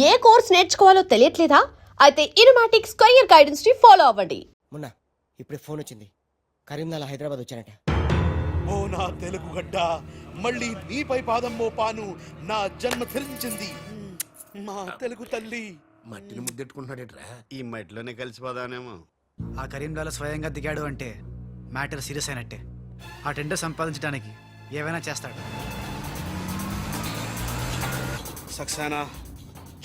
ఏ course నేర్చుకోవాలో తెలియట్లేదా? అయితే ఇనుమాటిక్ square guidance ని follow అవ్వండి. మొన్న ఇప్పుడే ఫోన్ వచ్చింది, కరీంనగర్ హైదరాబాద్ వచ్చానట. ఓ నా తెలుగు గడ్డ, మళ్ళీ నీపై పాదం మోపాను, నా జన్మ ధరించింది మా తెలుగు తల్లి. మట్టిని ముద్దెట్టుకుంటున్నాడేట్రా? ఈ మట్టిలోనే కలిసిపోదానేమో. ఆ కరీంలాల స్వయంగా దిగాడు అంటే మ్యాటర్ సీరియస్ అయినట్టే. ఆ టెండర్ సంపాదించడానికి ఏవైనా చేస్తాడు. Saxena,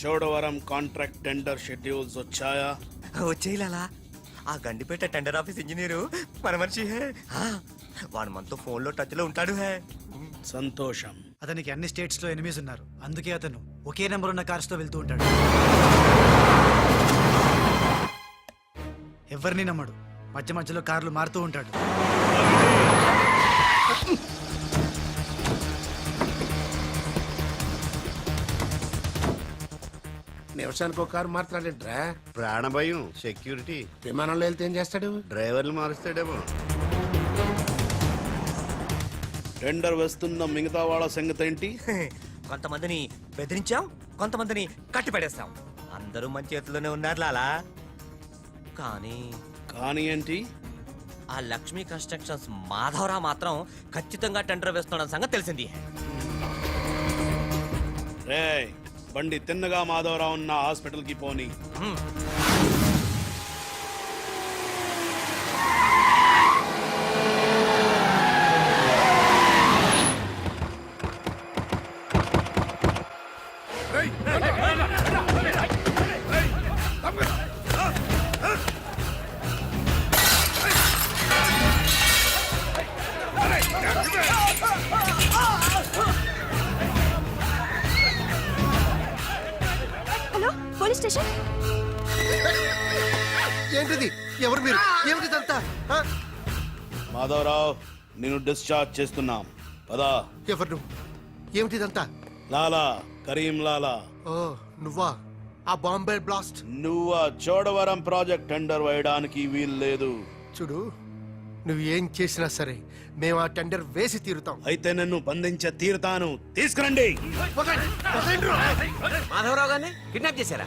Chodavaram contract tender schedules వచ్చాయా? వచ్చేయాలా? ఆ గండిపేట టెండర్ ఆఫీస్ ఇంజనీరు మన మనిషి హే. వాడు మనతో ఫోన్ లో టచ్ లో ఉంటాడు హే. సంతోషం. అతనికి అన్ని స్టేట్స్ లో ఎనిమీస్ ఉన్నారు, అందుకే అతను ఒకే నెంబర్ ఉన్న కార్స్ తో వెళ్తూ ఉంటాడు. ఎవరిని నమ్మడు, మధ్య మధ్యలో కార్లు మారుతూ ఉంటాడు. నిమిషానికి ఒక కారు మాట్లాడేట్రా? ప్రాణభయం, సెక్యూరిటీ. విమానంలో వెళ్తే ఏం చేస్తాడు? డ్రైవర్లు మారుస్తాడేమో. టెండర్ వేస్తున్న మిగతా వాళ్ళ సంగతి ఏంటి? కొంతమందిని బెదిరించాం, కొంతమందిని కట్టి పడేస్తాం. అందరూ మన చేతిలోనే ఉన్నారు లాలా. కానీ ఏంటి? ఆ లక్ష్మీ కన్స్ట్రక్షన్స్ మాధవరావు మాత్రం ఖచ్చితంగా టెండర్ వేస్తున్న సంగతి తెలిసింది. రే, బండి తిన్నగా మాధవరావు ఉన్న హాస్పిటల్ కి పోని. Hello, police station. ఏంటిది? ఎవరు మీరు? ఏమిటిదంతా? మాధవరావు, నేను డిశ్చార్జ్ చేస్తున్నాం. పదా. ఎవరు? ఏమిటిదంతా? లాలా, కరీం లాలా. ఓ నువ్వా? ఆ బాంబే బ్లాస్ట్. నువ్వు ఆ చోడవరం ప్రాజెక్ట్ టెండర్ వేయడానికి వీలు లేదు. చూడు, నువ్వు ఏం చేసినా సరే మేము ఆ టెండర్ వేసి తీరుతాం. అయితే నన్ను బంధించ తీరుతాను. తీసుకురండి. మాధవరావు గారిని కిడ్నాప్ చేశారా?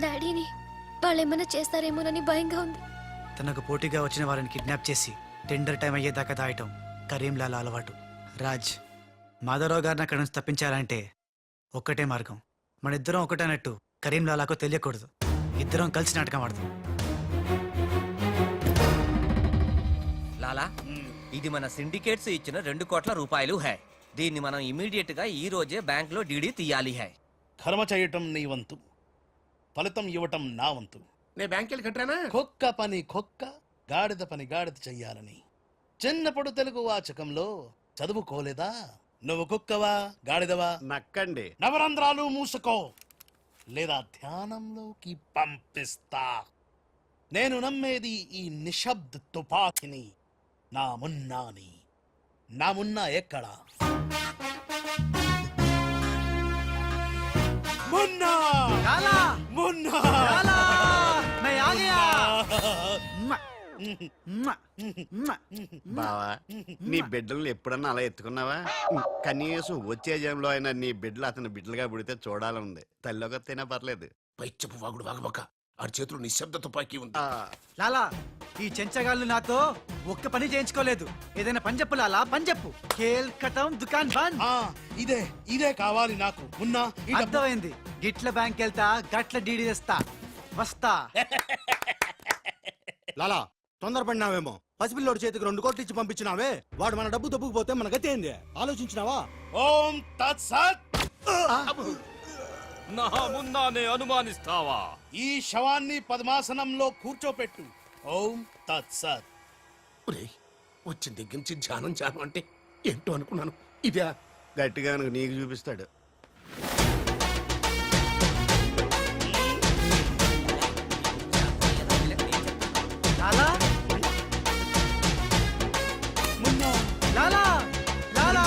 డాడీని వాళ్ళు ఏమైనా చేస్తారేమోనని భయంగా ఉంది. తనకు పోటీగా వచ్చిన వారిని కిడ్నాప్ చేసి టెండర్ టైం అయ్యేదాకా దాయటం కరీంలాల అలవాటు. రాజ్, మాధవరావు గారిని అక్కడి నుంచి తప్పించాలంటే ఒక్కటే మార్గం. మన ఇద్దరం ఒకటన్నట్టు కరీంలాలాకు తెలియకూడదు. ఇద్దరం కలిసి నాటకం ఆడతాం. లాలా, ఇది మన సిండికేట్స్ ఇచ్చిన 2 కోట్ల రూపాయలు హై. దీన్ని మనం ఇమీడియట్ గా ఈ రోజే బ్యాంక్ లో డీడీ తీయాలి హై. కర్మ చేయటం నీ వంతు, ఫలితం ఇవ్వటం నా వంతు. నేను బ్యాంక్ వెళ్ళి కట్టానా? కుక్క పని కుక్క, గాడిద పని గాడిద చెయ్యాలని చిన్నప్పుడు తెలుగు వాచకంలో చదువుకోలేదా? నువ్వు కుక్కవా గాడిదవా? నక్కండి. నవరంధ్రాలు మూసుకో, లేదా ధ్యానంలోకి పంపిస్తా. నేను నమ్మేది ఈ నిశ్శబ్ద తుపాకిని. నా మున్నాని. నా మున్నా ఎక్కడా? మున్నా! మున్నా! బావా, నీ బిడ్డలను ఎప్పుడన్నా అలా ఎత్తుకున్నావా? కనీసం వచ్చే జంలో అయినా నీ బిడ్డలు అతని బిడ్డలుగా పుడితే చూడాలనుంది. తల్లికొత్తైనా పర్లేదు. పైచ్చపు వాగుడు వాగబోక. ఆ చేతిలో నిశ్శబ్ద తుపాకీ ఉంది. లాలా, ఈ చెంచగాళ్ళు నాతో ఒక్క పని చేయించుకోలేదు. ఏదైనా పని చెప్పు లాలా, పని చెప్పు. కేల్ కటం దుకాన్ బంద్. ఇదే ఇదే కావాలి నాకు. మున్నా, ఈ డబ్బు- అర్థమైంది. గిట్ల బ్యాంక్ వెళ్తా, గట్ల డీడీ తెస్తా, వస్తా. లాలా, తొందరపడినావేమో. పసిపిల్లోడి చేతికి 2 కోట్లు ఇచ్చి పంపించినావే, వాడు మన డబ్బు దొబ్బుకుపోతే మన గతి ఏంది? ఆలోచించినావా? ఓం తత్సత్. నా ముందానే అనుమానిస్తావా? ఈ శవాన్ని పద్మాసనంలో కూర్చోపెట్టు. ఓం తత్సత్. వచ్చిన దగ్గర నుంచి ధ్యానం ధ్యానం అంటే ఏంటో అనుకున్నాను. ఇదే గట్టిగా నీకు చూపిస్తాడు. లాలా, మున్నా. లాలా, లాలా.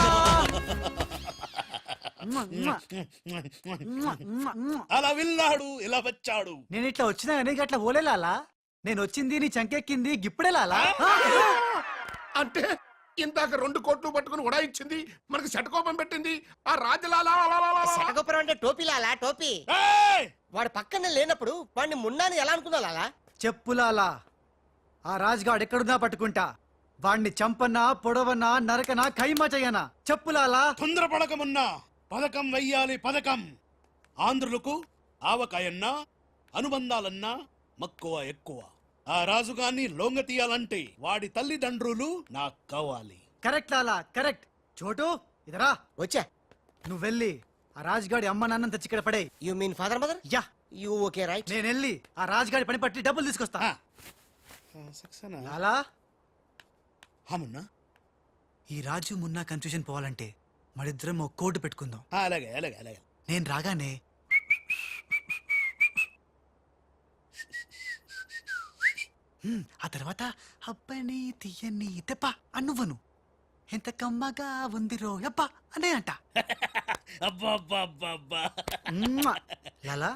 అలా వెళ్ళాడు, ఇలా వచ్చాడు. నేను ఇట్లా వచ్చినా కానీ గట్ల పోలే లాలా. నేను వచ్చింది నీ చంకెక్కింది గిప్పుడే లాలా. అంటే ఇందాక 2 కోట్లు పట్టుకుని ఉడాయించింది మనకి శటకోపం పెట్టింది ఆ రాజలాలా శటగొప్పరం అంటే టోపీలాలా టోపీ ఏయ్! వాడు పక్కన లేనప్పుడు వాడిని మున్నాని ఎలా అనుకున్నా చెప్పులాలా ఆ రాజ్గాడ్ ఎక్కడున్నా పట్టుకుంటా వాణ్ణి చంపన్నా పొడవన్నా నరకనా ఖైమా చెయ్యనా చెప్పులాలా తొందరపడకమున్నా పథకం వెయ్యాలి పథకం. ఆంధ్రులకు ఆవకాయన్నా అనుబంధాలన్నా మక్కువ ఎక్కువ. ఆ రాజుగాన్ని లొంగ తీయాలంటే వాడి తల్లిదండ్రులు నాకు కావాలి. కరెక్ట్ లాలా కరెక్ట్. చోటు ఇదరా వచ్చా నువ్వు వెళ్ళి ఆ రాజ్గాడి అమ్మ నాన్న తెచ్చి ఇక్కడ పడే. You mean father mother yeah you okay right నేను వెళ్ళి ఆ రాజ్గాడి పని పట్టి డబ్బులు తీసుకొస్తా. సక్సేనా? లాలా అవునా? ఈ రాజు మున్నా కన్ఫ్యూజన్ పోవాలంటే మరిద్దరం ఒక కోటు పెట్టుకుందాం. అలాగే అలాగే అలాగే. నేను రాగానే ఆ తర్వాత అబ్బని తీయని తెప్ప అనువ్వను ఎంత కమ్మగా ఉందిరో యప్ప అనే అంట. అబ్బా మ్మ్. లాలా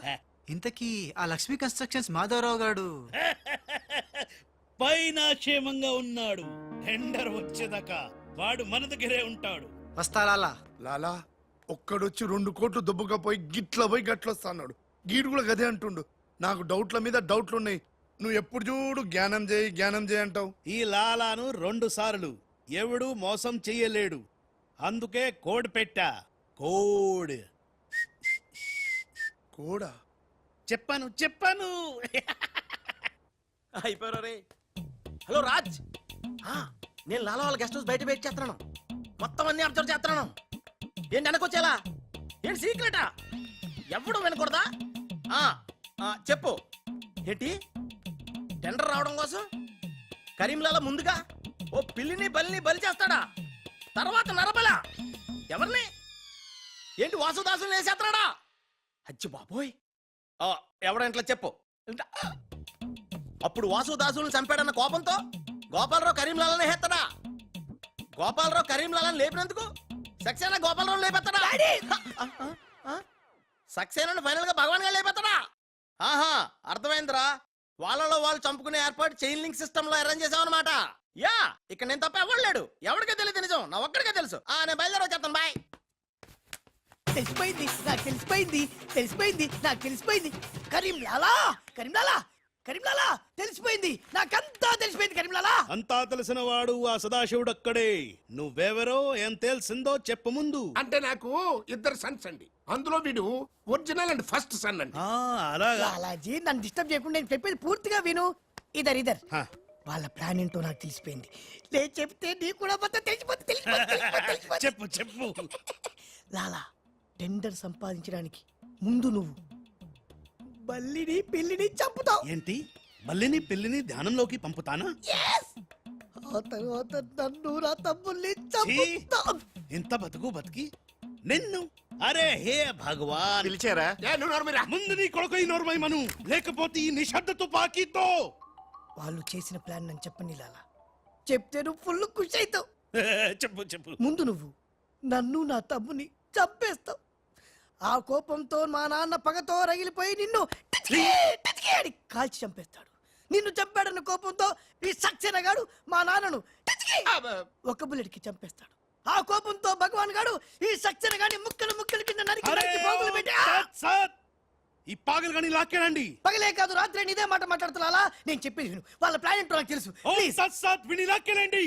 ఇంతకీ ఆ లక్ష్మీ కన్స్ట్రక్షన్స్ మాధవరావు గారు పైన క్షేమంగా ఉన్నాడు. టెండర్ వచ్చేదాకా వాడు మన దగ్గరే ఉంటాడు. వస్తా లాలా. లాలా ఒక్కడొచ్చి 2 కోట్లు దుబ్బకపోయి గిట్ల పోయి గట్లొస్తాడు. గీడు కూడా గదే అంటుండు. నాకు డౌట్ల మీద డౌట్లు ఉన్నాయి. నువ్వు ఎప్పుడు చూడు జ్ఞానం చేయి అంటావు. ఈ లాలాను 2 సార్లు ఎవడు మోసం చెయ్యలేడు. అందుకే కోడ్ పెట్టా. కోడ్ కూడా చెప్పాను. అయిపోయారు రే. హలో రాజ్ నేను లాలా వాళ్ళ గెస్ట్ హౌస్ బయట వెయిట్ చేస్తున్నాను. మొత్తం అన్ని అబ్జర్వ్ చేస్తున్నాను. ఏంటి వెనకొచ్చేలా ఏంటి సీక్రెటా ఎవడు వినకూడదా? చెప్పు ఏంటి టెండర్ రావడం కోసం కరీంలాలా ముందుగా ఓ పిల్లిని బలిని బలి చేస్తాడా? తర్వాత నరబల ఎవరిని ఏంటి వాసుదాసుని వేసేస్తాడా? అచ్చి బాబోయ్ ఎవడంట్లా చెప్పు. అప్పుడు వాసుదాసులను చంపాడన్న కోపంతో గోపాలరావు కరీంలాలని హేత్తడా? గోపాలరావు కరీంలాలని లేపినందుకు సక్సేనా గోపాలరావు లేపెత్తడా? సక్సేనాను ఫైనల్ గా భగవాన్ గా లేపెత్తడా? ఆహా అర్థమైందిరా. వాళ్ళలో వాళ్ళు చంపుకునే ఏర్పాటు చైన్ లింక్ సిస్టమ్ లో అరేంజ్ చేసామన్నమాట. యా ఇక్కడ నేను తప్ప ఎవరు లేడు. ఎవరికే తెలియదు నిజం, నా ఒక్కడికే తెలుసు. నేను బయలుదేరి వచ్చేస్తాను. బాయ్. తెలిసిపోయింది నాకు తెలిసిపోయింది నాకు తెలిసిపోయింది. కరీంలాలా తెలిసిపోయింది. నాకంతా తెలిసిపోయింది కరీంలాలా. అంతా తెలిసిన వాడు ఆ సదాశివుడు అక్కడే. నువ్వెవరో ఏం తెలిసిందో చెప్పు ముందు. అంటే నాకు 2 సన్స్ అండి. అందులో వీడు ఒరిజినల్ అండ్ ఫస్ట్ సన్ అండి. అలాగా? లాలాజీ నన్ను డిస్టర్బ్ చేయకుండా నేను చెప్పేది పూర్తిగా విను. ఇదర్ హా. వాళ్ళ ప్లాన్ ఏంటో నాకు తెలిసిపోయింది. నేను చెప్తే నీకు కూడా మొత్తం తెలిసిపోతుంది. చెప్పు. లాలా టెండర్ సంపాదించడానికి ముందు నువ్వు బల్లిని పిల్లిని చంపుతావు. ఏంటి మల్లిని పిల్లిని ధ్యానంలోకి పంపుతానా? ఆ తర్వాత నన్ను నా తమ్ముల్ని చంపుతావు. ఇంత బతికి నిన్ను అరే హే భగవాన్. పిలిచారా? నువ్వు నోరుమీరా. ముందు నీ కొడుకు ఈ నోర్మై మను, లేకపోతే ఈ నిశ్శబ్ద తుపాకీతో. వాళ్ళు చేసిన ప్లాన్ నన్ను చెప్పండి లాలా. చెప్తే నువ్వు ఫుల్ ఖుషి అవుతావు. చెప్పు. ముందు నువ్వు నన్ను నా తమ్ముని చంపేస్తావు. ఆ కోపంతో మా నాన్న పగతో రగిలిపోయి నిన్ను టిచ్కి అని కాల్చి చంపేస్తాడు. నిన్ను చంపాడన్న కోపంతో ఈ సక్సేనా గాడు మా నాన్నను టిచ్కి ఒక బుల్లెట్కి చంపేస్తాడు. ఆ కోపంతో భగవాన్ గాడు ఈ సక్సేనా గాని ముక్కలు కింద నరికి పోగులు పెట్టి ఈ పాగలు కానీ లాక్కేనండి. పగలే కాదు రాత్రి ఇదే మాట మాట్లాడుతున్నా. నేను చెప్పేది విను. వాళ్ళ ప్లాన్ ఏంటో నాకు తెలుసు. విని లాక్కేనండి.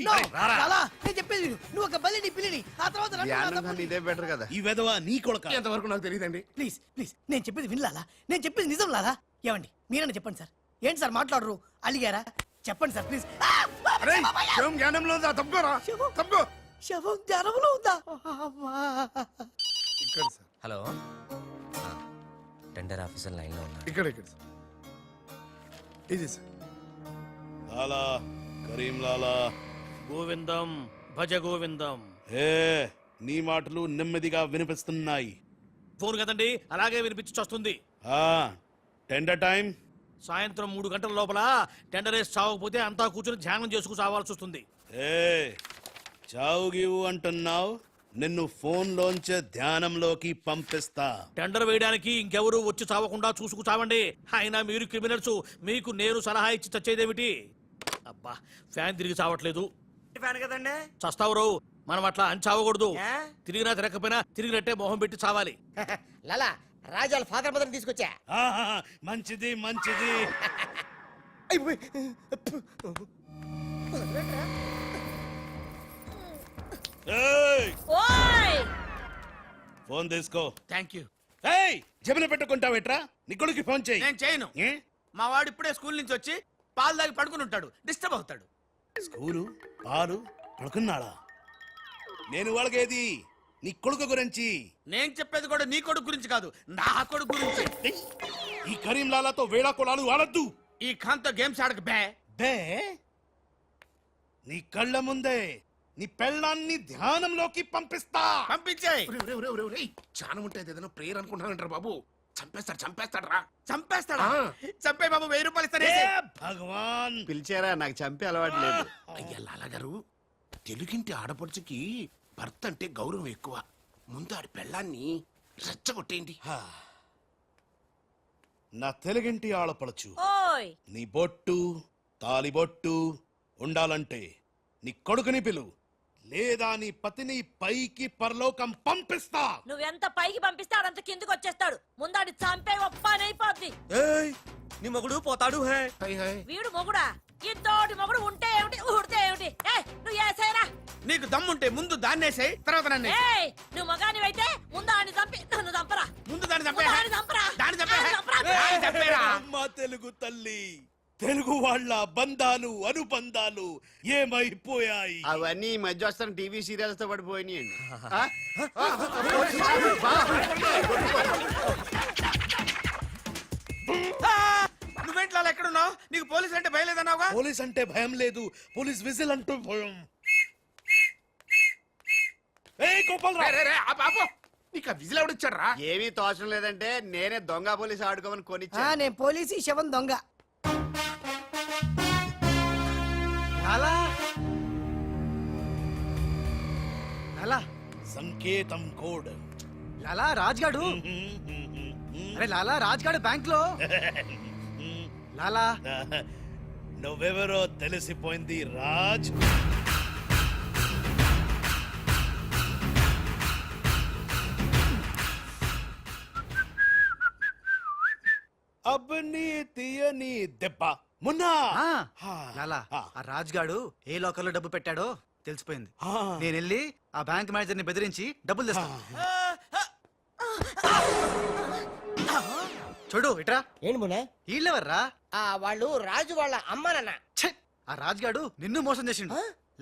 లాలా నేను చెప్పేది విను. నువ్వు ఒక బలిని పిల్లిని ఆ తర్వాత నన్ను నా ధ్యానం తమ్ముడిని- కన్నా ఇదే బెటర్ కదా. ఈ వెధవ నీ కొడుక. ఎంతవరకు నాకు తెలియదండి. ప్లీజ్ నేను చెప్పేది వినలాలా. నేను చెప్పేది నిజం లాలా. ఏమండి మీరన్నా చెప్పండి సార్. ఏంటి సార్ మాట్లాడరు? అలిగారా? చెప్పండి సార్ ప్లీజ్. జ్ఞానంలో ఉందా? తప్పుకోరా. తప్పుకో. శవం జ్వరంలో ఉందా? ఇక్కడ sir. Hello tender officer line లో ఉన్నారు. ఇక్కడ సార్. ఇది సార్. లాలా కరీం లాలా గోవిందం భజ గోవిందం. నీ మాటలు నెమ్మదిగా వినిపిస్తున్నాయి. ఫోన్ కదండి అలాగే వినిపించి వస్తుంది. టెండర్ టైం సాయంత్రం 3 గంటల లోపల టెండర్ వేసి చావకపోతే అంతా కూర్చొని ధ్యానం చేసుకు చావాల్సి వస్తుంది. చావు గీవు అంటున్నావు. నిన్ను ఫోన్ లోంచే ధ్యానంలోకి పంపిస్తా. టెండర్ వేయడానికి ఇంకెవరు వచ్చి చావకుండా చూసుకు చావండి. అయినా మీరు క్రిమినల్స్, మీకు నేను సలహా ఇచ్చి చచ్చేదేమిటి? అబ్బా ఫ్యాన్ తిరిగి చావట్లేదు. ఫ్యాన్ కదండి. చస్తావు రావు మనం అట్లా అంచావకూడదు. ఏ? తిరిగినా తిరగకపోయినా తిరిగినట్టే మొహం పెట్టి చావాలి. లాలా రాజాల ఫాదర్ మదర్ తీసుకొచ్చా. ఆహా, మంచిది మంచిది. ఏయ్, ఫోన్ తీసుకో. Thank you. ఏయ్, జేబులో పెట్టుకుంటావేట్రా? నీ కొడుకు ఫోన్ చేయి. నేను చేయను. ఏ? మా వాడు ఇప్పుడే స్కూల్ నుంచి వచ్చి పాలు తాగి పడుకుని ఉంటాడు, డిస్టర్బ్ అవుతాడు. స్కూలు పాలు పడుకున్నాడా? నేను వాళ్ళకేది నీ కొడుకు గురించి. నేను చెప్పేది కూడా నీ కొడుకు గురించి కాదు, నా కొడుకు గురించి. ఏయ్, ఈ కరీంలాలాతో వేళా కొలాలు వాడద్దు. ఈ ఖాన్తో గేమ్స్ ఆడక బే. బే, నీ కళ్ళ ముందే నీ పెళ్ళాన్ని ధ్యానంలోకి పంపిస్తా. పంపించేయ్. చాలా ఉంటుంది ఏదైనా ప్రేయర్ అనుకుంటానంటారు బాబు. చంపేస్తాడు రా. చంపేస్తాడా? చంపే బాబు, 1000 రూపాయలు ఇస్తానే. ఏ భగవాన్, పిలిచారా? నాకు చంపే అలవాటు లేదు. అయ్యా లాలగారు, తెలుగింటి ఆడపడుచుకి భర్త అంటే గౌరవం ఎక్కువ. ముందు ఆడి పెళ్ళాన్ని రెచ్చగొట్టేయండి. నా తెలుగింటి ఆడపడచ్చు నీ బొట్టు తాలిబొట్టు ఉండాలంటే నీ కొడుకుని పిలు, లేదా నీ పతిని పైకి పరలోకం పంపిస్తా. నువ్వెంత పైకి పంపిస్తాడంత కిందకి వచ్చేస్తాడు. ముందాడి చంపే ఒప్పనైపోద్ది. ఏయ్, నీ మొగుడు పోతాడు హే. వీడు మొగుడా? ఇద్దోటి మొగుడు ఉంటే ఏమిటి, ఊడితే ఏమిటి? ఏయ్, నువ్వు ఏసేరా. నీకు దమ్ముంటే ముందు దాన్నేసేయ్, తర్వాత నన్ను. ఏయ్, నువ్వు మగానివైతే ముందు ఆడిని చంపి నన్ను చంపరా. ముందు దాన్ని చంపే. ముందు ఆడిని చంపరా. దాన్ని చంపే. ఆడిని చంపరా. దాన్ని చంపేరా. అమ్మ తెలుగు తల్లి, తెలుగు వాళ్ళ బంధాలు అనుబంధాలు ఏమైపోయాయి? అవన్నీ ఈ మధ్య వస్తున్న టీవీ సీరియల్స్ తో పడిపోయినాయండి. నువ్వేంట్లో ఎక్కడున్నావు? నీకు పోలీస్ అంటే భయం లేదన్నావుగా? పోలీస్ అంటే భయం లేదు, పోలీస్ విజిల్ అంటూ భయం. ఏయ్ గోపాలరావు, నీకు విజిల్ ఎవడిచ్చాడు రా? ఏమీ తోచడం లేదంటే నేనే దొంగ పోలీస్ ఆడుకోమని కొనిచ్చా. నేను పోలీసు శవం దొంగ. లాలా లాలా సంకేతం కోడ్. లాలా రాజ్గాడు. అరే లాలా రాజ్గాడు బ్యాంక్ లో. లాలా నువ్వెవరో తెలిసిపోయింది రాజ్. అబ్బని తీయని దెబ్బ మున్నా. ఆ, లాలా ఆ రాజ్గాడు ఏ లోకల్లో డబ్బు పెట్టాడో తెలిసిపోయింది. ఆ. నేను వెళ్ళి ఆ బ్యాంక్ మేనేజర్ ని బెదిరించి డబ్బులు తెస్తాను. చూడు ఇట్రా. ఏంటి మున్నా? వీళ్ళెవర్రా? వాళ్ళు రాజు వాళ్ళ అమ్మానన్న. ఛే! ఆ రాజ్గాడు నిన్ను మోసం చేసిండు.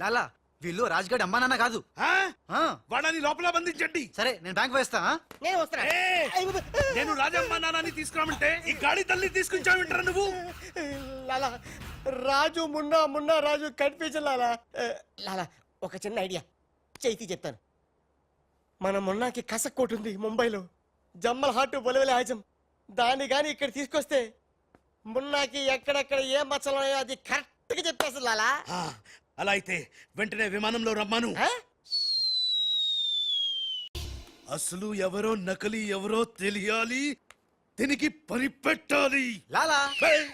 లాలా వీళ్ళు రాజ్గాడు అమ్మా నాన్న కాదు. ఆ? ఆ, వాళ్ళని లోపల బంధించండి. సరే నేను బ్యాంక్ వేస్తా. నేను వస్తున్నా. నేను రాజమ్మ నాన్నని తీసుకురామంటే ఈ గాడి తల్లి తీసుకొచ్చావింటారా నువ్వు? లాలా రాజు మున్నా, మున్నా రాజు కన్ఫ్యూజన్. లాలా లాలా ఒక చిన్న ఐడియా చేతి చెప్తాను. మన మున్నాకి కసక్కోటు ఉంది ముంబైలో, జమ్మల్ హాటు బొలవెల హాజం. దాన్ని గాని ఇక్కడ తీసుకొస్తే మున్నాకి ఎక్కడెక్కడ ఏ మచ్చలు ఉన్నాయో అది కరెక్ట్ గా చెప్పేస్తుంది. లాలా ఆ, అలా అయితే వెంటనే విమానంలో రమ్మాను. ఆ? అసలు ఎవరో నకలి ఎవరో తెలియాలి, దీనికి పని పెట్టాలి. లాలా ఏయ్,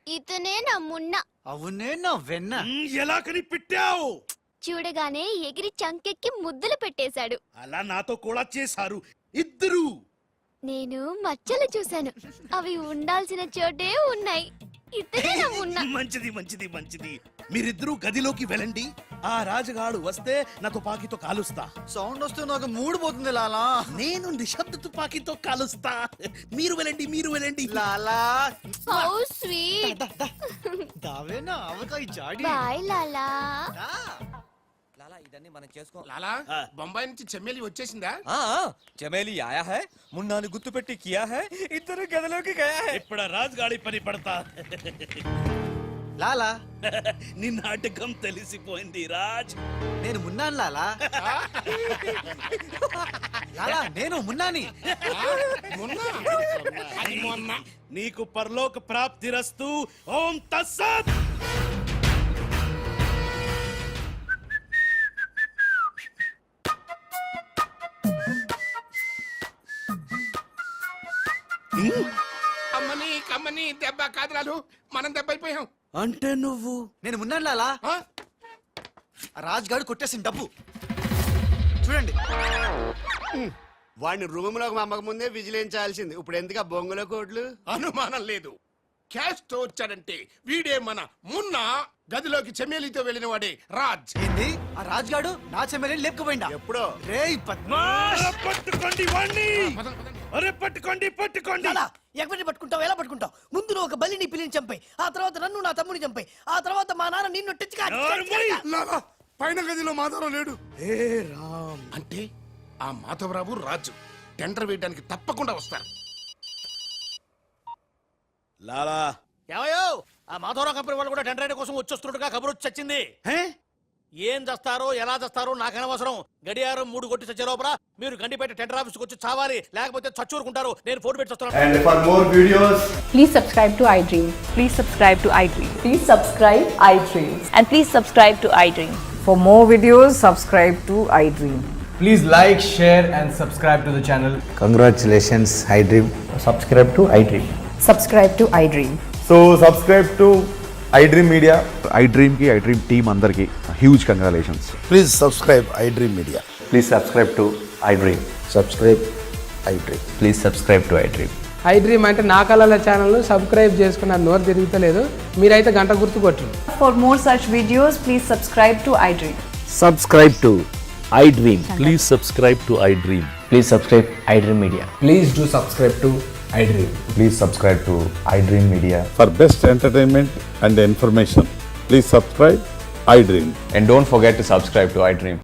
ఇతనే నా మున్న. అవునే నా వెన్న. ఎలా కనిపెట్టావు? చూడగానే ఎగిరి చంకెక్కి ముద్దులు పెట్టేశాడు. అలా నాతో కూడా చేశారు ఇద్దరు. నేను మచ్చలు చూశాను, అవి ఉండాల్సిన చోటే ఉన్నాయి. ఇతనే నా మున్న. మంచిది మంచిది మంచిది. మీరిద్దరూ గదిలోకి వెళ్ళండి. ఆ రాజుగాడు వస్తే నా తుపాకీతో కాలుస్తా. సౌండ్ వస్తే నాకు మూడు పోతుంది లాలా. నేను నిశ్శబ్ద తుపాకీతో కాలుస్తా. మీరు వెళ్ళండి, మీరు వెళ్ళండి. లాలా how sweet. దావేనా avakaya Jadi. Bye లాలా. లాలా ఇదన్నీ మనం చేసుకో. లాలా, బొంబాయి నుంచి చెమ్మేలి వచ్చేసిందా? చమేలి ఆయా హై, మున్నాని గుర్తుపెట్టి కియా హై, ఇద్దరు గదిలోకి గయా హై. ఇప్పుడు రాజుగాడి పని పడతా. లాలా నీ నాటకం తెలిసిపోయింది రాజ్. నేను మున్నాను లాలా. లాలా నేను మున్నాని. నీకు పరలోక ప్రాప్తిరస్తు. ఓం తస్సత్. అమ్మని కమ్మని దెబ్బ కాదురాలు, మనం దెబ్బ అయిపోయాం. అంటే నువ్వు నేను మున్నాను లాలా. రాజ్ గారు కొట్టేసిన డబ్బు చూడండి. వాడిని రూమ్ లోకి అమ్మక ముందే విజిలించాల్సింది. ఇప్పుడు ఎందుకు ఆ బొంగులో కోట్లు? అనుమానం లేదు. క్యాష్ తో వచ్చాడంటే వీడే మన మున్న గదిలోకి చెమేలితో వెళ్ళిన వాడే రాజ్. ఏంది ఆ రాజ్ గాడు నా చెల్లెని లేపుకుపోయిందా? ఎప్పుడో. రేయ్ పద్మాష్, పట్టుకోండి వాణ్ణి. అరే పట్టుకోండి పట్టుకోండి. ఎవరిని పట్టుకుంటావు, ఎలా పట్టుకుంటావు? ముందు నువ్వు ఒక బలిని పిల్లిని చంపాయి, ఆ తర్వాత నన్ను నా తమ్ముని చంపాయి, ఆ తర్వాత మా నాన్న నిన్ను లాలా, పైన గదిలో మాధవరావు లేడు. ఏ రామ్, అంటే ఆ మాధవరావు రాజు టెండర్ వేయడానికి తప్పకుండా వస్తారు. లాలా ఏమయ్యో ఆ మాధవరావు కంపెనీ వాళ్ళు కూడా టెండర్ కోసం వచ్చేస్తున్నట్టుగా కబురు వచ్చి చచ్చింది. ఏం చేస్తారో ఎలా చేస్తారో నాకు అనవసరం. గడియారం 3 కొట్టి చచ్చే లోపల మీరు గండిపేట టెండర్ ఆఫీస్కి వచ్చి చావాలి, లేకపోతే చచ్చూరుకుంటారు. నేను ఫోన్ పెట్టి వస్తున్నాను. And for more videos Please subscribe to iDream. Please subscribe to iDream. Please subscribe iDream. And please subscribe to iDream. For more videos, subscribe to iDream. Please like, share and subscribe to the channel. Congratulations iDream. Subscribe to iDream. Subscribe to iDream. So subscribe to iDream media. iDream team అందరికి huge congratulations. Please subscribe iDream media. Please subscribe to iDream. Subscribe iDream. Please subscribe to iDream. iDream అంటే నా కళల channel subscribe చేసుకున్న నోరు తిరుగుతలేదు. మీరైతే గంట గుర్తు కొట్టండి. For more such videos, please subscribe to iDream. Subscribe to iDream. Please subscribe to iDream. Please subscribe iDream media. Please do subscribe to iDream. Please subscribe to iDream media. For best entertainment and information please subscribe iDream. And don't forget to subscribe to iDream.